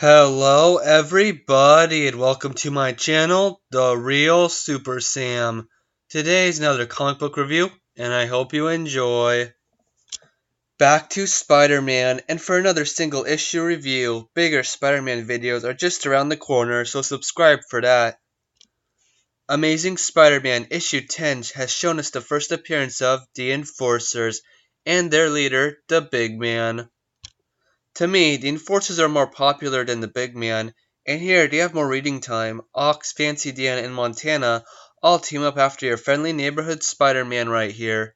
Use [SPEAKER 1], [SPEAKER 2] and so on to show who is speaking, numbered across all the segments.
[SPEAKER 1] Hello everybody and welcome to my channel, The Real Super Sam. Today's another comic book review and I hope you enjoy. Back to Spider-Man, and for another single issue review. Bigger Spider-Man videos are just around the corner, so subscribe for that. Amazing Spider-Man issue 10 has shown us the first appearance of the Enforcers and their leader, the Big Man. To me, the Enforcers are more popular than the Big Man, and here they have more reading time. Ox, Fancy Dan, and Montana all team up after your friendly neighborhood Spider-Man right here.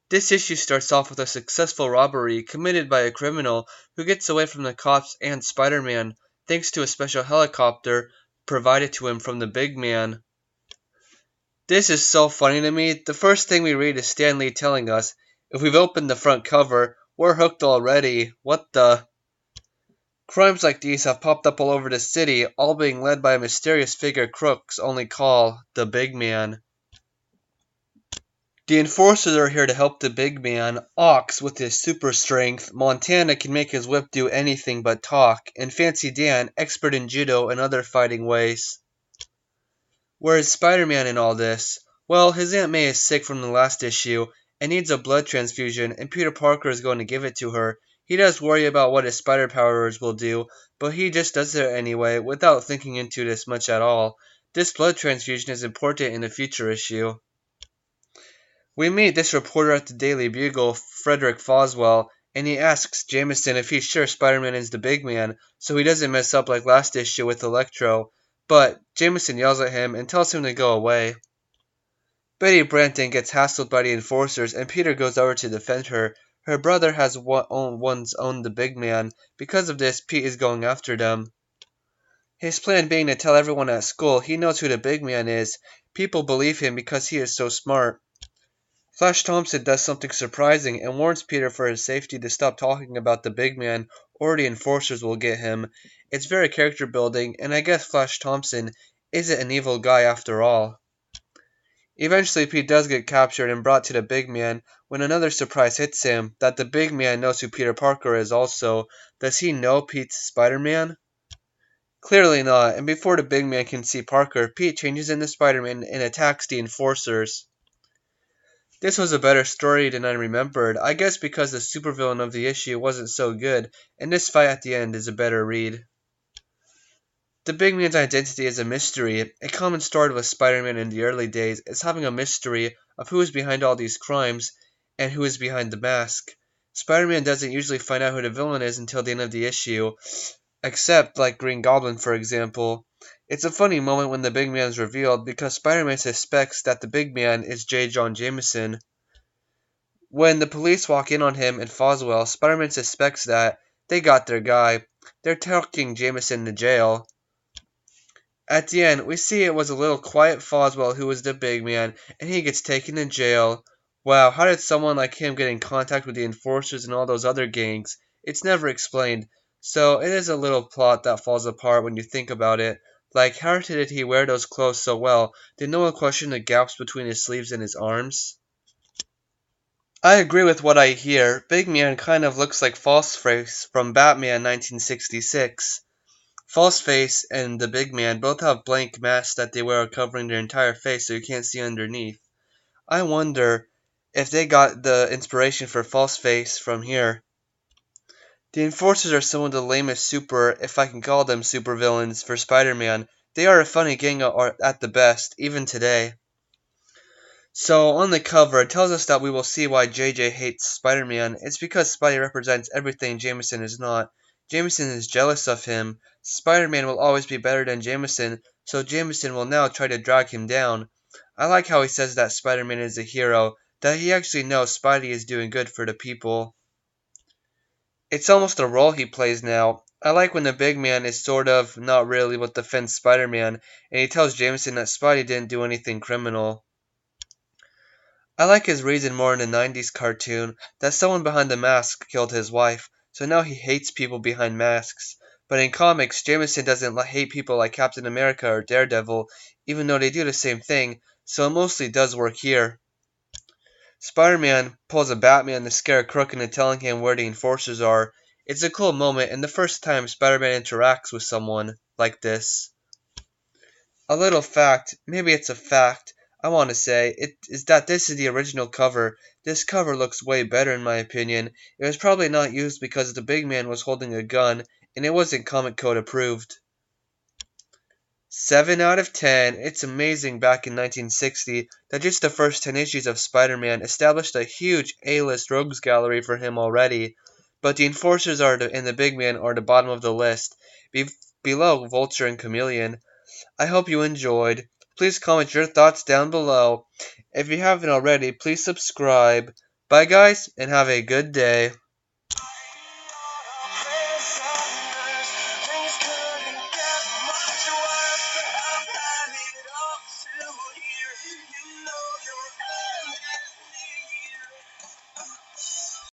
[SPEAKER 1] This issue starts off with a successful robbery committed by a criminal who gets away from the cops and Spider-Man thanks to a special helicopter provided to him from the Big Man. This is so funny to me. The first thing we read is Stan Lee telling us, if we've opened the front cover, we're hooked already. What the? Crimes like these have popped up all over the city, all being led by a mysterious figure crooks only call the Big Man. The Enforcers are here to help the Big Man. Ox, with his super strength, Montana can make his whip do anything but talk, and Fancy Dan, expert in judo and other fighting ways. Where is Spider-Man in all this? Well, his Aunt May is sick from the last issue and needs a blood transfusion, and Peter Parker is going to give it to her. He does worry about what his spider powers will do, but he just does it anyway without thinking into this much at all. This blood transfusion is important in a future issue. We meet this reporter at the Daily Bugle, Frederick Foswell, and he asks Jameson if he's sure Spider-Man is the Big Man, so he doesn't mess up like last issue with Electro. But Jameson yells at him and tells him to go away. Betty Branton gets hassled by the Enforcers, and Peter goes over to defend her. Her brother has once owned the Big Man. Because of this, Pete is going after them. His plan being to tell everyone at school he knows who the Big Man is. People believe him because he is so smart. Flash Thompson does something surprising and warns Peter for his safety to stop talking about the Big Man or the Enforcers will get him. It's very character building, and I guess Flash Thompson isn't an evil guy after all. Eventually, Pete does get captured and brought to the Big Man when another surprise hits him, that the Big Man knows who Peter Parker is also. Does he know Pete's Spider-Man? Clearly not, and before the Big Man can see Parker, Pete changes into Spider-Man and attacks the Enforcers. This was a better story than I remembered, I guess because the supervillain of the issue wasn't so good, and this fight at the end is a better read. The Big Man's identity is a mystery. A common story with Spider-Man in the early days is having a mystery of who is behind all these crimes and who is behind the mask. Spider-Man doesn't usually find out who the villain is until the end of the issue, except like Green Goblin, for example. It's a funny moment when the Big Man is revealed because Spider-Man suspects that the Big Man is J. Jonah Jameson. When the police walk in on him and Foswell, Spider-Man suspects that they got their guy. They're taking Jameson to jail. At the end, we see it was a little quiet Foswell who was the Big Man, and he gets taken to jail. Wow, how did someone like him get in contact with the Enforcers and all those other gangs? It's never explained, so it is a little plot that falls apart when you think about it. Like, how did he wear those clothes so well? Did no one question the gaps between his sleeves and his arms? I agree with what I hear. Big Man kind of looks like Falseface from Batman 1966. Falseface and the Big Man both have blank masks that they wear covering their entire face so you can't see underneath. I wonder if they got the inspiration for Falseface from here. The Enforcers are some of the lamest super, if I can call them supervillains, for Spider-Man. They are a funny gang at the best, even today. So, on the cover, it tells us that we will see why JJ hates Spider-Man. It's because Spidey represents everything Jameson is not. Jameson is jealous of him. Spider-Man will always be better than Jameson, so Jameson will now try to drag him down. I like how he says that Spider-Man is a hero, that he actually knows Spidey is doing good for the people. It's almost a role he plays now. I like when the Big Man is sort of, not really, what defends Spider-Man, and he tells Jameson that Spidey didn't do anything criminal. I like his reason more in the 90s cartoon, that someone behind the mask killed his wife, so now he hates people behind masks. But in comics, Jameson doesn't hate people like Captain America or Daredevil, even though they do the same thing, so it mostly does work here. Spider-Man pulls a Batman to scare a crook into telling him where the Enforcers are. It's a cool moment and the first time Spider-Man interacts with someone like this. A little fact, maybe it's a fact, I want to say, it is that this is the original cover. This cover looks way better in my opinion. It was probably not used because the big man was holding a gun, and it wasn't Comic Code approved. 7 out of 10. It's amazing back in 1960 that just the first 10 issues of Spider-Man established a huge A-list rogues gallery for him already. But the Enforcers and the Big Man are the bottom of the list, below Vulture and Chameleon. I hope you enjoyed. Please comment your thoughts down below. If you haven't already, please subscribe. Bye guys, and have a good day.